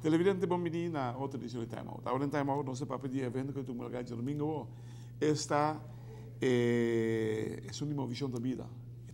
Televidente, bom dia na outra edição de Time Out. Agora em Time Out, nós temos para pedir evento que tu me ligaste domingo. Esta é uma visão da vida.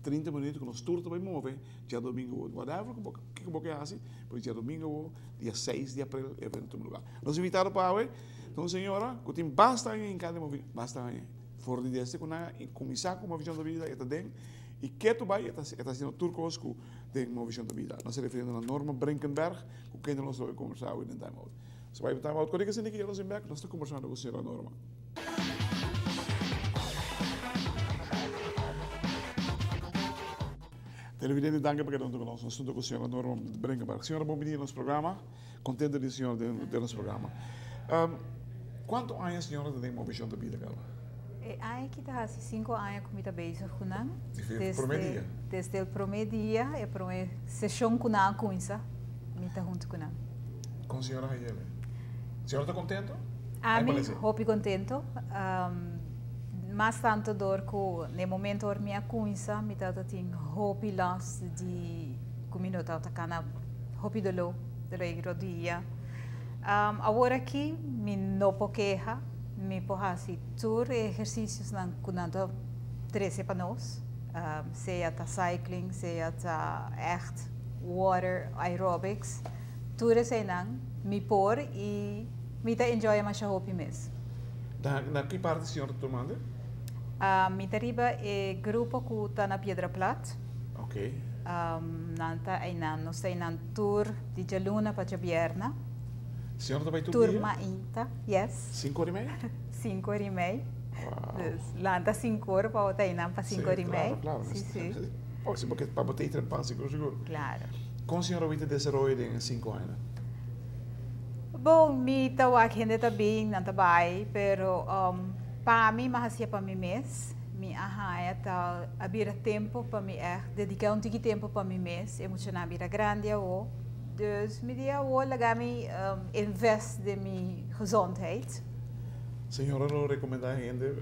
30 minutos que nós todos vamos mover, dia domingo, whatever, que você faz, porque dia domingo, dia 6 de abril, evento no lugar. Nós invitaram para hoje, então senhora, que tem bastante em cada movimento, bastante fora de deste, começar com uma visão da vida, e que tu vai, está sendo turcos que tem uma visão da vida. Nós se referimos a Norma Brinkenberg, com quem nós vamos conversar hoje no Time Out. Se vai para o Time Out, quando é que você tem que ir nós estamos conversando com a senhora Norma. Televidente, danke por estar conosco. Nós estamos com a senhora Norma Brinkenberg. Senhora, bom dia no nosso programa. Contente de senhora de nosso programa. Quanto anos a senhora tem uma visão da vida, Carla? Aqui está 5 anos que eu estou com nós. Desde o primeiro dia, é para uma sessão com nós, com isso. Eu estou junto com nós. Com a senhora aí, a senhora está contente? Estou contente. Mas tanto dor que no momento que eu me conheço, me tenho hobby las de como eu estou na hobby de lo de regro dia. Agora aqui me não posso queixar, me posso fazer tour exercícios na kunando 13 para nós, seja cycling, seja echt water aerobics, tour é não me por e me enjoy mais a hobby mesmo. Na que parte a senhora está tomando? Mi tariba é grupo que está na Piedra Plata. Ok. Nós estamos em tour de Jaluna para Jabierna. A senhora está vai tudo Turma Inta, yes. 5 horas e meia? 5 horas e meia. Uau. Lá está 5 horas, para outra ainda para 5 horas e meia. Claro, sim. Pode ser porque para botar em trempa, seguro. Claro. Como a senhora vai ter desenvolvido em 5 anos? Bom, mi estou aqui ainda também, não está bem, pero para mim, mas para mim mesmo, me arranha tá abrir tempo para mim, dedicar um pouquinho tempo para mim mesmo, emocionar abrir grande ou, dus me dia ou lagar me invest de minha gezondheid. Senhora, não recomenda a gente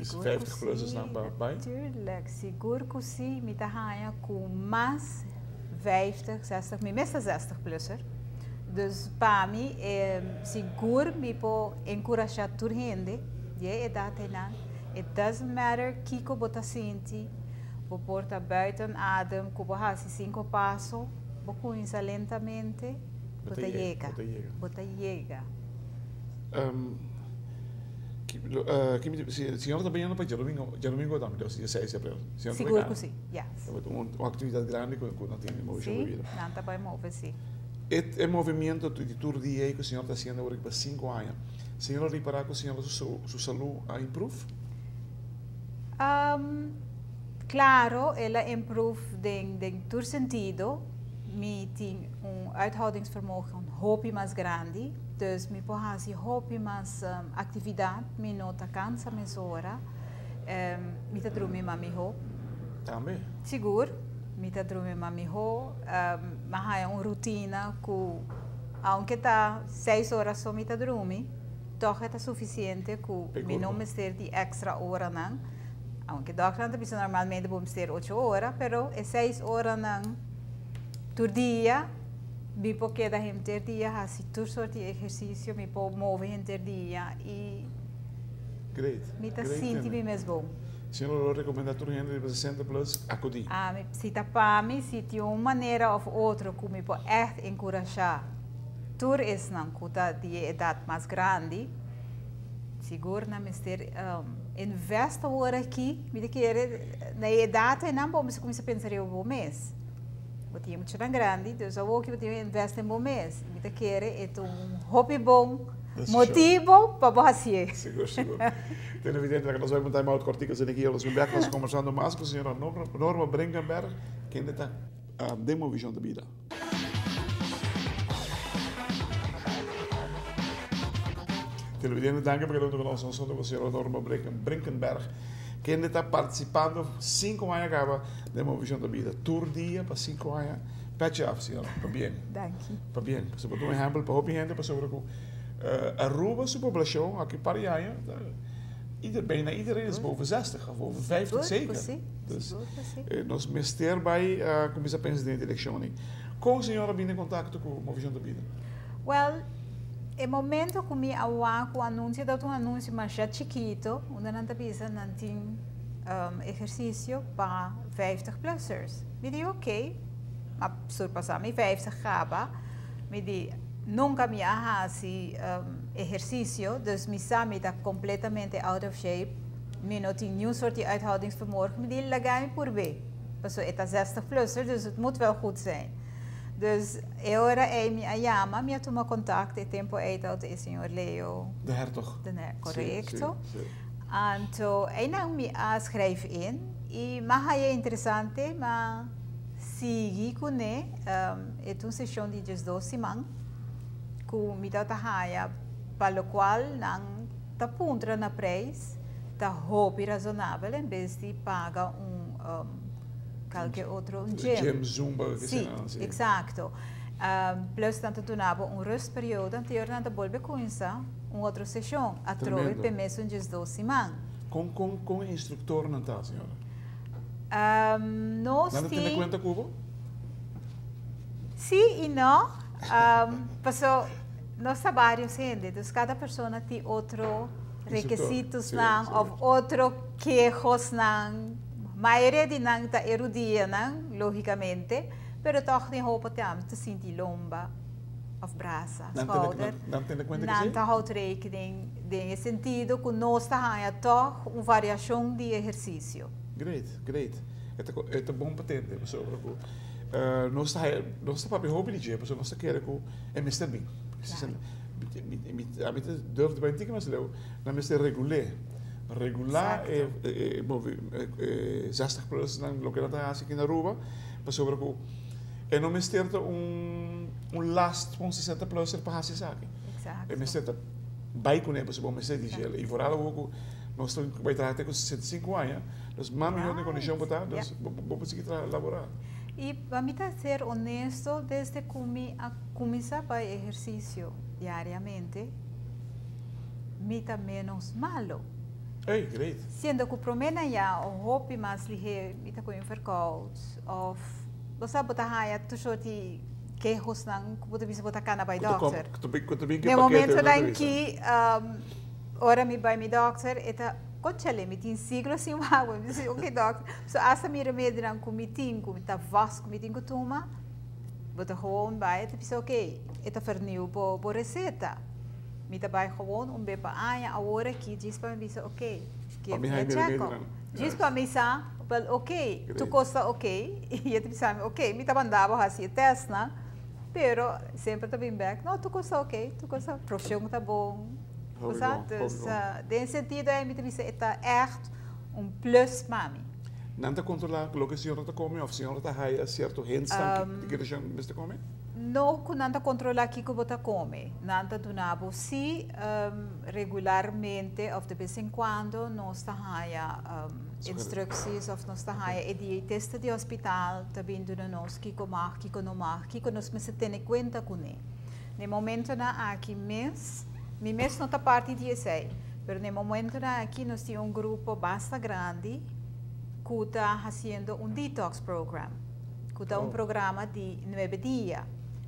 50 plus na pai? Tuurlijk, seguro que sim, me arranha com mais 50, 60, mesmo 60 plusser. Dus para mim, seguro me pode encorajar toda gente. It doesn't matter kiko bota sinti, bo porta buiten adem, kubo hasi 5 passos, bo coinza lentamente, bota llega. A senhora também anda para domingo também, dia 6 de abril. Seguro que sim, yes. Uma atividade grande que não tem movimento de vida. Sim, não está bem mover, sim. É movimento de tour dia que a senhora está fazendo agora para 5 anos. A senhora reparar que a senhora sua saúde a improve? Claro, ela improve em todo sentido. Me tem uithoudingsvermogen, hobby mais grande. Dus me pode fazer hobby mais atividade, me não está cansa mais hora. Me está dormindo mais ho. Também? Seguro, me está dormindo mais ho. Mas é uma rotina que, aunque está 6 horas só me está dormindo, toch é suficiente que me não me ter de extra hora não. Aunque doctor normalmente vamos ter 8 horas, pero é 6 horas não. Por dia, me pode quedar entre dia, assim, todo sorte de exercício, me pode mover entre dia e me está sentindo mesmo bom. A senhora recomenda a toda gente de 60 plus acudir? Se está para mim, se tem uma maneira ou outra que me pode echt encorajar, tur is não cuta de idade mais grande, seguro na mister investa agora aqui, me querer na idade e não vamos começar a pensar eu vou mês. Vou ter muito grande, então eu vou que eu investe em bom mês, me querer é um hobby bom, motivo para fazer. Seguro. Então evidente que nós vamos montar uma corticas aqui, nós vamos conversando mais com a senhora Norma Brinkenberg, que ainda está demo visão da vida. Televidente, danke por estar conosco. Nós somos com a senhora Norma Brinkenberg, que ainda está participando 5 anos acaba de uma visão da vida. Tour dia para 5 anos. Petje af, senhora. Para bem. Danke. Para bem. Você botou um exemplo para a gente, para sobre Aruba, sua população, aqui para aí, bijna iedereen is boven 60 of boven 50 zeker. Dus nós mestre vai começar a pensar em eleição. Como a senhora vem em contato com a visão da vida? Well, el momento que me aguaco anuncio, dado un anuncio más ya chiquito, una nanta pisa nantin ejercicio para 50-plussers. Me digo, ok, maar surpassar mi 50 gaba, me di, nunca me haga así ejercicio, dus mi sami está completamente out of shape, me no tiene nieuw soort die uithoudingsvermogen, me die lagay por B. Dus het is 60-plusser, dus het moet wel goed zijn. Dus agora me llama, me toma contato e tempo uit o senhor Leo. De hertog. Correcto. Sim, sim. Então, aí não me escreve e mas é interessante, mas sigo com né, é uma sessão de 12 semanas, com me dá para o qual não tá punta na preço, tá hobby razonável, em vez de pagar qualquer outro gym zumba sim, exato. Plus tanto donava rustperiode anterior na bolbe coinsa outra sessão a trove per mês de 12 semanas. Com instrutor não tá, senhora? Nós não tem conta Cuba? Sim e não. Passou nós trabalhamos gente, então cada pessoa tem outro requisitos ou outro quejos não. Maioria de nang ta erudia nang, logicamente, pero toch niet hopen te zien die lomba of braça, schouder. Não ta houdt rekening in sentido que nós ta toch uma variação de exercício. Great. É um bom patente, pessoal. Nós tá para hobby de pessoal, nós quer que é Mr. Bing. A mim durf de bandiga, mas eu na Mr. Regular 60% lo que está aqui na Aruba, para sobre que é não me sterta last com 60 plus para fazer isso aqui. É me sterta vai com ele, para me sterta dizer e fora algo nós estamos vai tratar com 65 anos, nós mami não tem condição para nós vamos conseguir laborar. E para mim tá ser honesto desde que começar para exercício diariamente, me tá menos malo. Hey, great. Sendo que o problema é o hobby mais ligeiro, está com verkoud, ou você botar raia, tu só te queixos não, que você precisa botar cana by doctor. No momento em que ora me vai me doctor, eta conchale me tem siglo assim água, me diz ok doctor, so essa me remédio não comitim, comita vasco, comitim que toma, botar gewoon bij, tu pensa ok, eta vernieuw po receita. Me trabalha gewoon bem para a hora que diz para mim ok, que é checo. Diz para mim ok, tu custa ok, e eu disse ok, me mandava assim teste, né? Pero sempre tá bem back, não, tu custa ok, tu custa profissão tá bom, sabe? Dus nesse sentido é me disse é echt plus para mim. Não te controlar o que a senhora está comendo, ou a senhora está aí certo handstand que a senhora está comendo? Não que nada controlar aqui que você come, nada do nabo. Se regularmente ou de vez em quando nós está aí instruções ou nós está aí dietista de hospital também do nós que comar, que não mar, que nós me se tem conta com ele. No momento na aqui mês não está parte de esse, mas no momento na aqui nós temos grupo bastante grande que está fazendo detox program, que está programa de 9 dias.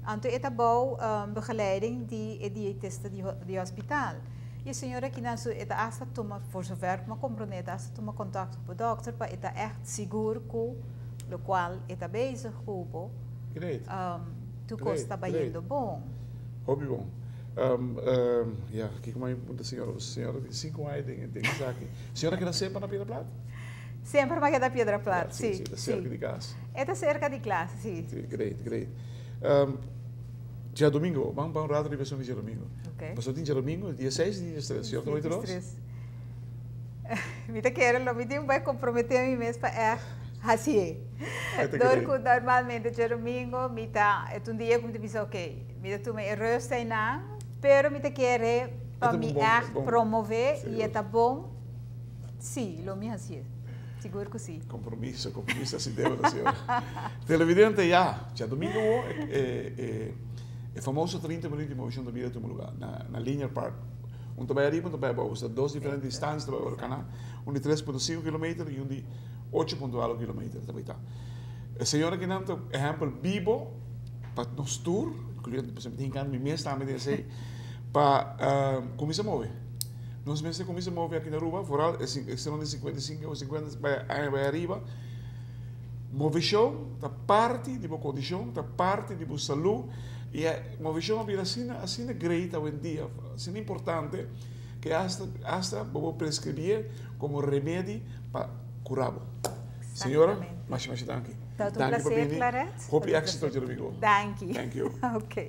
Então, é bom begeleiding de diëtisten de hospital. E a senhora que não está hasta toma, por zover me compreende, hasta toma contato com o doutor para estar echt seguro com o qual está bezig com Great. Tu está trabalhando bom. Hobby bom. Ja, kijk maar even de senhora. A senhora tem 5 anos, tem isso aqui. A senhora quer sempre na Pedra Plata? Sempre vai da Pedra Plata, sim. Sim, cerca de casa. É cerca de classe, sim. Great. Dia domingo, vamos para um rato de versão de dia domingo. Ok. Passou dia domingo, dia 6 e dia 3, senhora não vai ter nós? Me quero, não me vai comprometer a mim mesmo para assim. Normalmente dia domingo, me tá, é um dia como te disse, ok, me tu me resta e não, pero me quero para me promover e é bom, sim, lo me assim. Seguro que sim. Compromisso, assim deve da senhora. Televidente, já domingo é famoso 30 minutos de movição da vida de um lugar, na Linear Park. Também arriba, também abaixo, duas diferentes distâncias para o canal, de 3,5 km e de 8,8 km também tá. A senhora que não tem exemplo vivo para nos tour, cliente, por exemplo, tem me está me dizer para começar a mover. Nós mesmos começamos a mover aqui na rua, foral, é 55 ou 50 vai arriba. Movição da parte de boa condição, da parte de boa saúde, e a movição é assim great hoje em dia, assim importante, que hasta vou prescrever como remédio para curar. Senhora, mais danke. Tanto um prazer, Clarette. Hope êxito, Jeremigo. Thank you. Thank you. Okay.